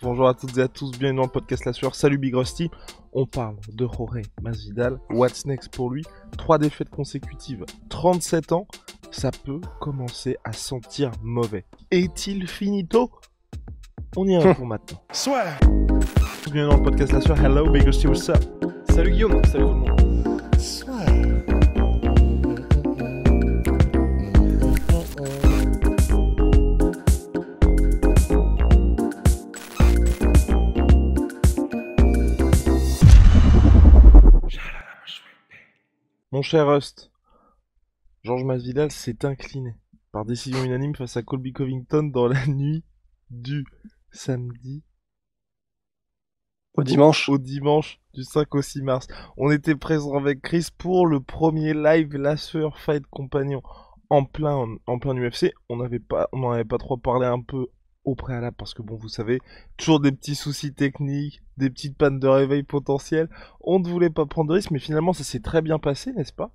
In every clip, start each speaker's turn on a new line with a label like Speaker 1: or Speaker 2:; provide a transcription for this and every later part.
Speaker 1: Bonjour à toutes et à tous, bienvenue dans le podcast La Sueur. Salut Big Rusty. On parle de Jorge Masvidal. What's next pour lui? 3 défaites consécutives, 37 ans. Ça peut commencer à sentir mauvais. Est-il finito? On y répond maintenant.
Speaker 2: Soit.
Speaker 1: Bienvenue dans le podcast La Sueur. Hello Big Rusty, what's up?
Speaker 3: Salut Guillaume, salut tout le monde.
Speaker 2: Soit.
Speaker 1: Mon cher Rust, Georges Masvidal s'est incliné par décision unanime face à Colby Covington dans la nuit du samedi
Speaker 3: Au dimanche.
Speaker 1: au dimanche du 5 au 6 mars. On était présent avec Chris pour le premier live La Sueur Fight Companion en plein UFC. On n'en avait pas trop parlé un peu au préalable parce que bon, vous savez, toujours des petits soucis techniques, des petites pannes de réveil potentielles. On ne voulait pas prendre de risques, mais finalement ça s'est très bien passé, n'est-ce pas?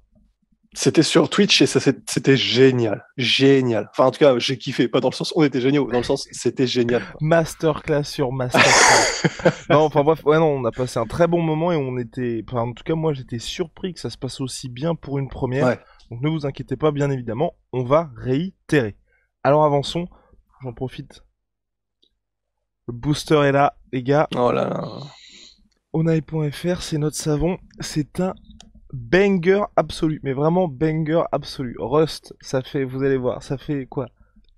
Speaker 3: C'était sur Twitch et c'était génial. Génial. Enfin, en tout cas, j'ai kiffé. Pas dans le sens on était géniaux, dans le sens c'était génial.
Speaker 1: Masterclass sur masterclass. Non, enfin bref, ouais, non, on a passé un très bon moment et on était. Enfin, en tout cas, moi j'étais surpris que ça se passe aussi bien pour une première.
Speaker 3: Ouais.
Speaker 1: Donc ne vous inquiétez pas, bien évidemment, on va réitérer. Alors avançons, j'en profite. Le booster est là, les gars.
Speaker 3: Oh là là.
Speaker 1: Onae.fr, c'est notre savon. C'est un banger absolu, mais vraiment banger absolu. Rust, ça fait, vous allez voir, ça fait quoi?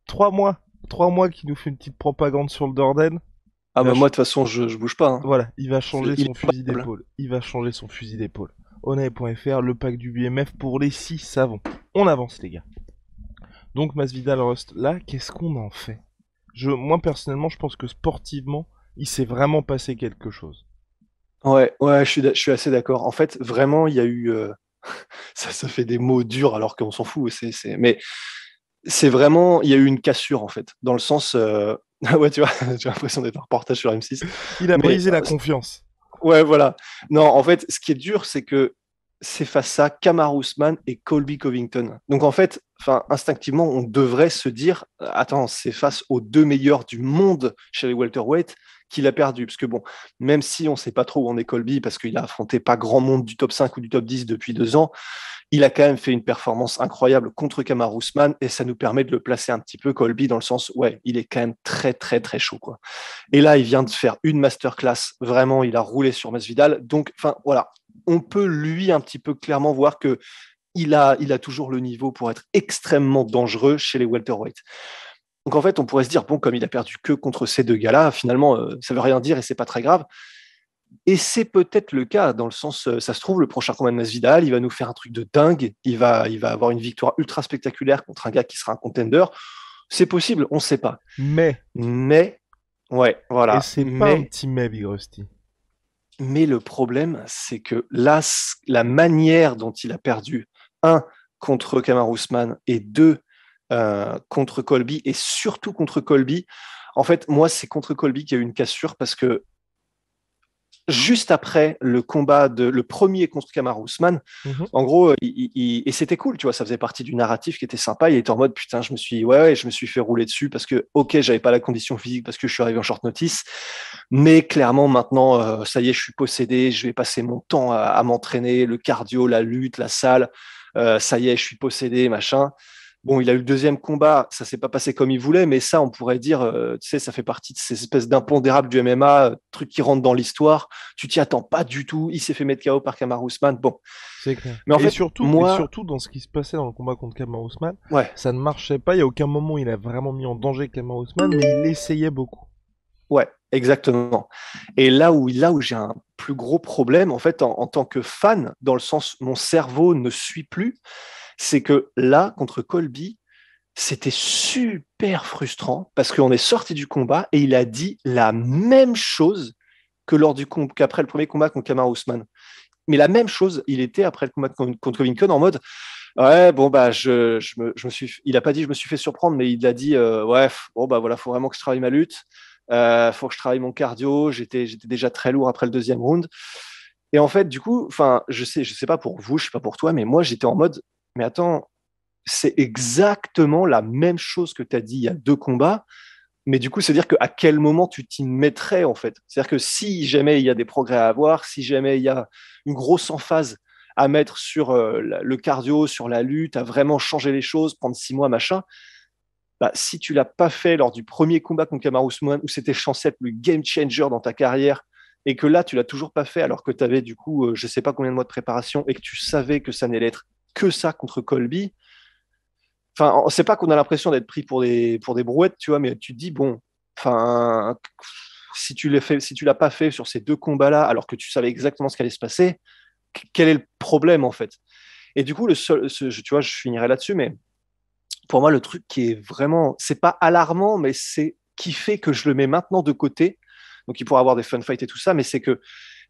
Speaker 1: 3 mois 3 mois qu'il nous fait une petite propagande sur le Dorden.
Speaker 3: Ah bah
Speaker 1: Vache.
Speaker 3: moi de toute façon je bouge pas. Hein.
Speaker 1: Voilà, il va changer
Speaker 3: Il
Speaker 1: son
Speaker 3: est
Speaker 1: fusil
Speaker 3: probable.
Speaker 1: d'épaule. Il va changer son fusil d'épaule. Onae.fr, le pack du BMF pour les 6 savons. On avance, les gars. Donc, Masvidal Rust, là, qu'est-ce qu'on en fait? Moi, personnellement, je pense que sportivement, il s'est vraiment passé quelque chose.
Speaker 3: Ouais, je suis assez d'accord. En fait, vraiment, il y a eu ça fait des mots durs alors qu'on s'en fout. Mais c'est vraiment, il y a eu une cassure en fait, dans le sens. Ouais, tu vois, j'ai l'impression d'être un reportage sur M6.
Speaker 1: Il a
Speaker 3: Mais
Speaker 1: brisé la confiance.
Speaker 3: ouais, voilà. Non, en fait, ce qui est dur, c'est que c'est face à Kamaru Usman et Colby Covington. Donc en fait, instinctivement, on devrait se dire, attends, c'est face aux 2 meilleurs du monde chez les welterweight qu'il a perdu. Parce que bon, même si on ne sait pas trop où en est Colby, parce qu'il a affronté pas grand monde du top 5 ou du top 10 depuis 2 ans, il a quand même fait une performance incroyable contre Kamaru Usman et ça nous permet de le placer un petit peu, Colby, dans le sens, ouais, il est quand même très, très, très chaud, quoi. Et là, il vient de faire une masterclass. Vraiment, il a roulé sur Masvidal. Donc, voilà. On peut, lui, un petit peu clairement voir que il a toujours le niveau pour être extrêmement dangereux chez les welterweight. Donc, en fait, on pourrait se dire, bon, comme il a perdu que contre ces 2 gars-là, finalement, ça veut rien dire et c'est pas très grave. Et c'est peut-être le cas, dans le sens, ça se trouve, le prochain combat de Masvidal, il va nous faire un truc de dingue, il va avoir une victoire ultra spectaculaire contre un gars qui sera un contender. C'est possible, on ne sait pas. Mais, ouais, voilà.
Speaker 1: Et c'est pas un petit mais, Big Rusty.
Speaker 3: Mais le problème, c'est que là, la manière dont il a perdu, 1, contre Kamaru Usman, et 2, contre Colby, et surtout contre Colby, en fait, moi, c'est contre Colby qu'il y a eu une cassure, parce que juste après le premier contre Kamaru Usman, en gros, et c'était cool, tu vois, ça faisait partie du narratif qui était sympa. Il était en mode, putain, je me suis fait rouler dessus parce que, ok, j'avais pas la condition physique parce que je suis arrivé en short notice, mais clairement, maintenant, ça y est, je suis possédé, je vais passer mon temps à m'entraîner, le cardio, la lutte, la salle, ça y est, je suis possédé, machin. Bon, il a eu le 2e combat, ça s'est pas passé comme il voulait, mais ça, on pourrait dire, tu sais, ça fait partie de ces espèces d'impondérables du MMA, truc qui rentre dans l'histoire. Tu t'y attends pas du tout. Il s'est fait mettre KO par Kamaru Usman. Bon,
Speaker 1: c'est clair.
Speaker 3: Mais en fait,
Speaker 1: surtout dans ce qui se passait dans le combat contre Kamaru Usman,
Speaker 3: ouais,
Speaker 1: ça ne marchait pas. Il y a aucun moment où il a vraiment mis en danger Kamaru Usman, mais il essayait beaucoup.
Speaker 3: ouais, exactement. Et là où j'ai un plus gros problème, en fait, en tant que fan, dans le sens mon cerveau ne suit plus, c'est que là, contre Colby, c'était super frustrant parce qu'on est sorti du combat et il a dit la même chose que qu'après le premier combat contre Kamaru Usman. Mais la même chose, il était après le combat contre Covington en mode ouais, bon, bah, il a pas dit je me suis fait surprendre, mais il a dit ouais, bon, bah voilà, faut vraiment que je travaille ma lutte, faut que je travaille mon cardio, j'étais déjà très lourd après le 2e round. Et en fait, du coup, je sais pas pour vous, je sais pas pour toi, mais moi, j'étais en mode, mais attends, c'est exactement la même chose que tu as dit il y a 2 combats, Mais du coup, c'est-à-dire qu'à quel moment tu t'y mettrais, en fait. C'est-à-dire que si jamais il y a des progrès à avoir, si jamais il y a une grosse emphase à mettre sur le cardio, sur la lutte, à vraiment changer les choses, prendre 6 mois, machin, bah, si tu l'as pas fait lors du premier combat contre Kamaru Usman, où c'était censé être le game changer dans ta carrière, et que là, tu l'as toujours pas fait, alors que tu avais du coup, je sais pas combien de mois de préparation, et que tu savais que ça n'allait être que ça contre Colby, enfin, c'est pas qu'on a l'impression d'être pris pour des brouettes, tu vois, mais tu te dis, bon, enfin, si tu l'as fait, si tu l'as pas fait sur ces deux combats-là, alors que tu savais exactement ce qui allait se passer, quel est le problème, en fait? Et du coup, tu vois, je finirai là-dessus, mais pour moi, le truc qui est vraiment, c'est pas alarmant, mais c'est qui fait que je le mets maintenant de côté. Donc, il pourra avoir des fun fights et tout ça, mais c'est que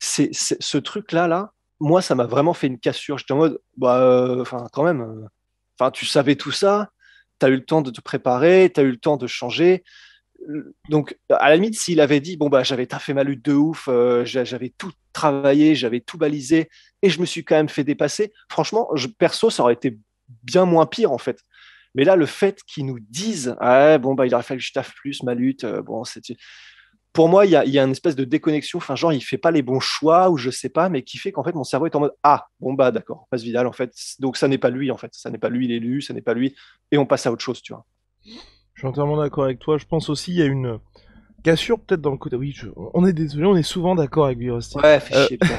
Speaker 3: ce truc-là, là, moi, ça m'a vraiment fait une cassure. J'étais en mode, bah, enfin, quand même, enfin, tu savais tout ça, tu as eu le temps de te préparer, tu as eu le temps de changer. Donc, à la limite, s'il avait dit, bon, bah, j'avais taffé ma lutte de ouf, j'avais tout travaillé, j'avais tout balisé, et je me suis quand même fait dépasser, franchement, perso, ça aurait été bien moins pire, en fait. Mais là, le fait qu'ils nous disent, ah, bon, bah, il aurait fallu que je taffe plus ma lutte, bon, c'est. Pour moi, il y a une espèce de déconnexion, enfin, genre, il fait pas les bons choix, ou je sais pas, mais qui fait qu'en fait, mon cerveau est en mode, ah, bon, bah, d'accord, Masvidal, en fait, donc ça n'est pas lui, en fait, ça n'est pas lui l'élu, ça n'est pas lui, et on passe à autre chose, tu vois.
Speaker 1: Je suis entièrement d'accord avec toi. Je pense aussi il y a une cassure peut-être dans le côté. Oui, on est désolé, on est souvent d'accord avec lui, Rusty.
Speaker 3: Ouais, fais chier, putain.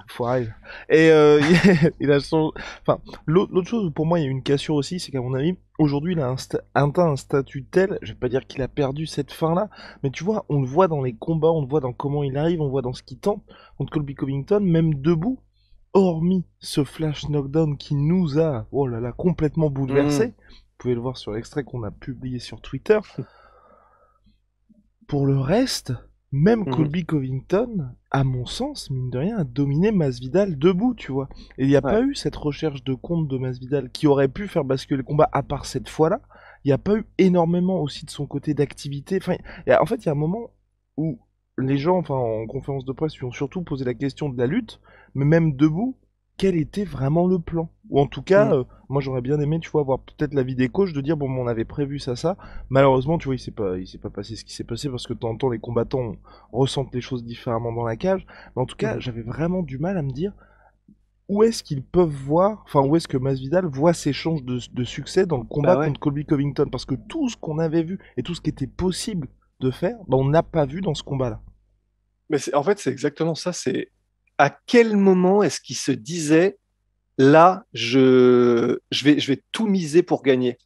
Speaker 1: Foiré. Et il a son... Enfin, l'autre chose pour moi, il y a une cassure aussi, c'est qu'à mon avis, aujourd'hui, il a atteint un statut tel, je vais pas dire qu'il a perdu cette fin-là, mais tu vois, on le voit dans les combats, on le voit dans comment il arrive, on le voit dans ce qu'il tente contre Colby Covington, même debout, hormis ce flash knockdown qui nous a, oh là là, complètement bouleversé.
Speaker 3: Mmh.
Speaker 1: Vous pouvez le voir sur l'extrait qu'on a publié sur Twitter. Pour le reste, même
Speaker 3: Mmh.
Speaker 1: Colby Covington, à mon sens, mine de rien, a dominé Masvidal debout, tu vois. Et il n'y a
Speaker 3: Ouais.
Speaker 1: pas eu cette recherche de compte de Masvidal qui aurait pu faire basculer le combat, à part cette fois-là. Il n'y a pas eu énormément aussi de son côté d'activité. Enfin, en fait, il y a un moment où les gens, enfin, en conférence de presse, lui ont surtout posé la question de la lutte, mais même debout, quel était vraiment le plan? Ou en tout cas,
Speaker 3: Mmh.
Speaker 1: moi j'aurais bien aimé, tu vois, avoir peut-être l'avis des coachs de dire, bon, on avait prévu ça, ça. Malheureusement, tu vois, il s'est pas passé ce qui s'est passé parce que de temps en temps, les combattants ressentent les choses différemment dans la cage. Mais en tout cas,
Speaker 3: Mmh.
Speaker 1: j'avais vraiment du mal à me dire où est-ce qu'ils peuvent voir, enfin, où est-ce que Masvidal voit ses chances de succès dans le combat
Speaker 3: Bah ouais.
Speaker 1: contre Colby Covington. Parce que tout ce qu'on avait vu et tout ce qui était possible de faire, bah, on n'a pas vu dans ce combat-là.
Speaker 3: Mais en fait, c'est exactement ça. C'est à quel moment est-ce qu'il se disait, là, je vais tout miser pour gagner?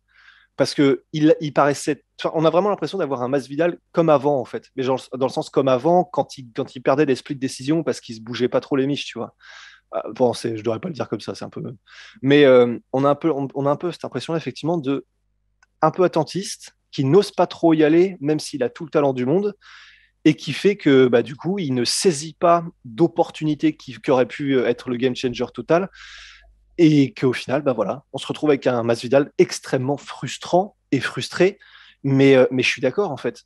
Speaker 3: Parce que il paraissait. Enfin, on a vraiment l'impression d'avoir un Masvidal comme avant, en fait. Mais genre, dans le sens comme avant, quand il perdait des split décisions parce qu'il se bougeait pas trop les miches, tu vois. Bon, je devrais pas le dire comme ça, c'est un peu. Mais on a un peu cette impression, effectivement, de un peu attentiste, qui n'ose pas trop y aller, même s'il a tout le talent du monde, et qui fait que bah, du coup, il ne saisit pas d'opportunités qui auraient pu être le game changer total, et qu'au final, bah voilà, on se retrouve avec un Masvidal extrêmement frustrant et frustré, mais je suis d'accord en fait.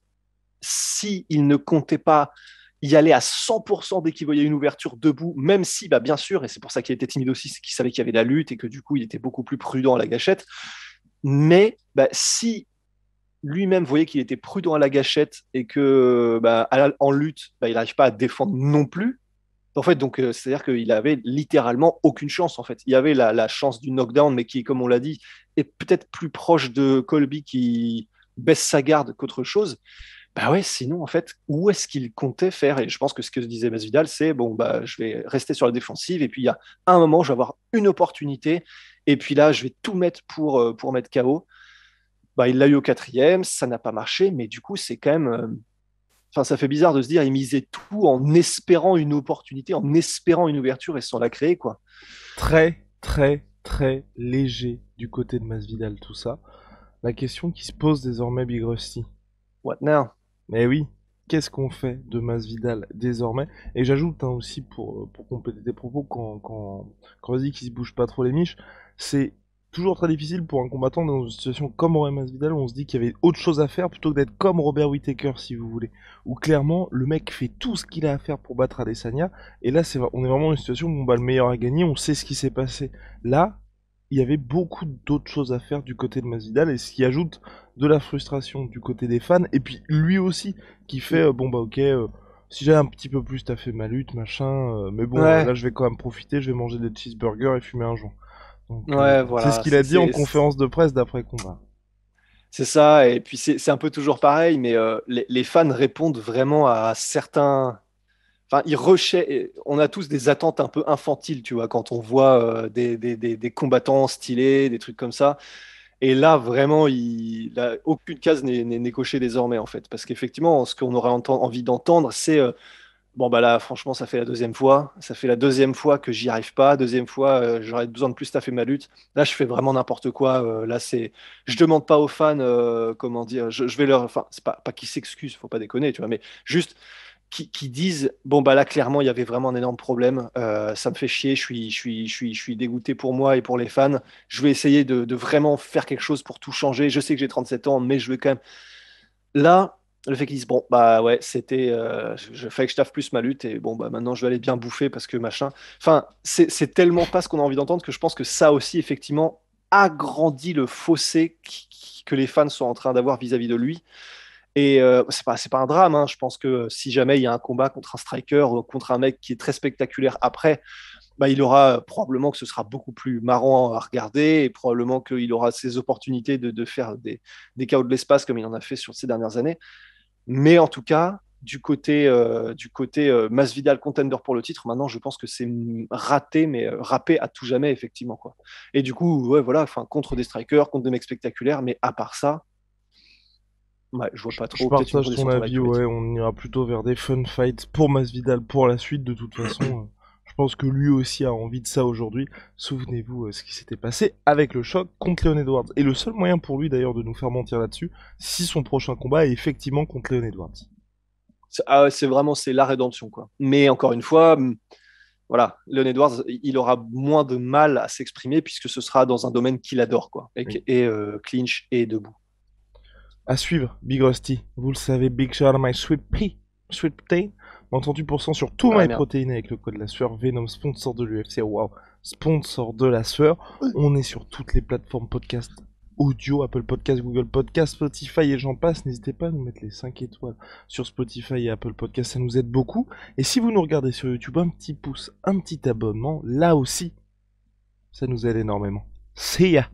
Speaker 3: Si il ne comptait pas y aller à 100% dès qu'il voyait une ouverture debout, même si, bah, bien sûr, et c'est pour ça qu'il était timide aussi, c'est qu'il savait qu'il y avait de la lutte et que du coup, il était beaucoup plus prudent à la gâchette. Mais bah, si lui-même voyait qu'il était prudent à la gâchette et que bah, en lutte, bah, il n'arrive pas à défendre non plus. En fait, donc c'est-à-dire qu'il avait littéralement aucune chance. En fait, il y avait la chance du knockdown, mais qui, comme on l'a dit, est peut-être plus proche de Colby qui baisse sa garde qu'autre chose. Bah ouais, sinon en fait, où est-ce qu'il comptait faire? Et je pense que ce que disait Masvidal, c'est bon bah je vais rester sur la défensive et puis il y a un moment, je vais avoir une opportunité et puis là, je vais tout mettre pour mettre KO. Bah, il l'a eu au quatrième, ça n'a pas marché, mais du coup, c'est quand même. Enfin, ça fait bizarre de se dire, il misait tout en espérant une opportunité, en espérant une ouverture et sans la créer, quoi.
Speaker 1: Très, très, très léger du côté de Masvidal, tout ça. La question qui se pose désormais, Big Rusty.
Speaker 3: What now?
Speaker 1: Mais oui, qu'est-ce qu'on fait de Masvidal désormais? Et j'ajoute hein, aussi pour compléter tes propos, quand on dit qu'il se bouge pas trop les miches, c'est toujours très difficile pour un combattant dans une situation comme Rory Masvidal où on se dit qu'il y avait autre chose à faire plutôt que d'être comme Robert Whittaker si vous voulez. Où clairement le mec fait tout ce qu'il a à faire pour battre Adesanya et là on est vraiment dans une situation où on bat le meilleur à gagner, on sait ce qui s'est passé. Là, il y avait beaucoup d'autres choses à faire du côté de Masvidal, et ce qui ajoute de la frustration du côté des fans, et puis lui aussi, qui fait, bon bah ok, si j'ai un petit peu plus t'as fait ma lutte, machin, mais bon,
Speaker 3: Ouais,
Speaker 1: là je vais quand même profiter, je vais manger des cheeseburgers et fumer un joint. Donc
Speaker 3: ouais,
Speaker 1: c'est ce
Speaker 3: voilà,
Speaker 1: qu'il a dit en conférence de presse d'après combat.
Speaker 3: c'est ça. Et puis c'est un peu toujours pareil, mais les fans répondent vraiment à certains. Enfin, on a tous des attentes un peu infantiles, tu vois, quand on voit des combattants stylés, des trucs comme ça. Et là, vraiment, aucune case n'est cochée désormais, en fait. Parce qu'effectivement, ce qu'on aurait envie d'entendre, c'est bon, bah là, franchement, ça fait la deuxième fois. Ça fait la deuxième fois que j'y arrive pas. Deuxième fois, j'aurais besoin de plus taffer ma lutte. Là, je fais vraiment n'importe quoi. Là, je demande pas aux fans, comment dire, je vais leur. Enfin, c'est pas qu'ils s'excusent, faut pas déconner, tu vois, mais juste qui disent bon bah là clairement il y avait vraiment un énorme problème, ça me fait chier, je suis dégoûté pour moi et pour les fans, je vais essayer de vraiment faire quelque chose pour tout changer, je sais que j'ai 37 ans mais je vais quand même là le fait qu'ils disent bon bah ouais c'était je fallait que je taffe plus ma lutte et bon bah maintenant je vais aller bien bouffer parce que machin, enfin c'est tellement pas ce qu'on a envie d'entendre que je pense que ça aussi effectivement agrandit le fossé que les fans sont en train d'avoir vis-à-vis de lui. Et c'est pas un drame, hein. Je pense que si jamais il y a un combat contre un striker ou contre un mec qui est très spectaculaire après, bah, il aura probablement que ce sera beaucoup plus marrant à regarder et probablement qu'il aura ses opportunités de faire des KO de l'espace comme il en a fait sur ces dernières années. Mais en tout cas, du côté Masvidal contender pour le titre, maintenant je pense que c'est raté, mais râpé à tout jamais, effectivement, quoi. Et du coup, ouais, voilà, enfin, contre des strikers, contre des mecs spectaculaires, mais à part ça, ouais, je vois pas
Speaker 1: Je
Speaker 3: trop, peut-être une
Speaker 1: partage ton
Speaker 3: redescente en
Speaker 1: avis,
Speaker 3: lightweight.
Speaker 1: ouais, on ira plutôt vers des fun fights pour Masvidal pour la suite, de toute façon. Je pense que lui aussi a envie de ça aujourd'hui. Souvenez-vous ce qui s'était passé avec le choc contre Leon Edwards. Et le seul moyen pour lui d'ailleurs de nous faire mentir là-dessus, si son prochain combat est effectivement contre Leon Edwards.
Speaker 3: C'est vraiment c'est la rédemption quoi. Mais encore une fois, voilà, Leon Edwards, il aura moins de mal à s'exprimer puisque ce sera dans un domaine qu'il adore quoi,
Speaker 1: Oui.
Speaker 3: et clinch et debout.
Speaker 1: À suivre, Big Rusty. Vous le savez, Big Shout out my sweet pea, sweet protein. Moins 38% sur tout
Speaker 3: Ah
Speaker 1: my
Speaker 3: merde.
Speaker 1: protein avec le code la sueur. Venom, sponsor de l'UFC. Wow, sponsor de la sueur. On est sur toutes les plateformes podcast audio, Apple Podcast, Google Podcast, Spotify et j'en passe. N'hésitez pas à nous mettre les 5 étoiles sur Spotify et Apple Podcast, ça nous aide beaucoup. Et si vous nous regardez sur YouTube, un petit pouce, un petit abonnement, là aussi, ça nous aide énormément. See ya!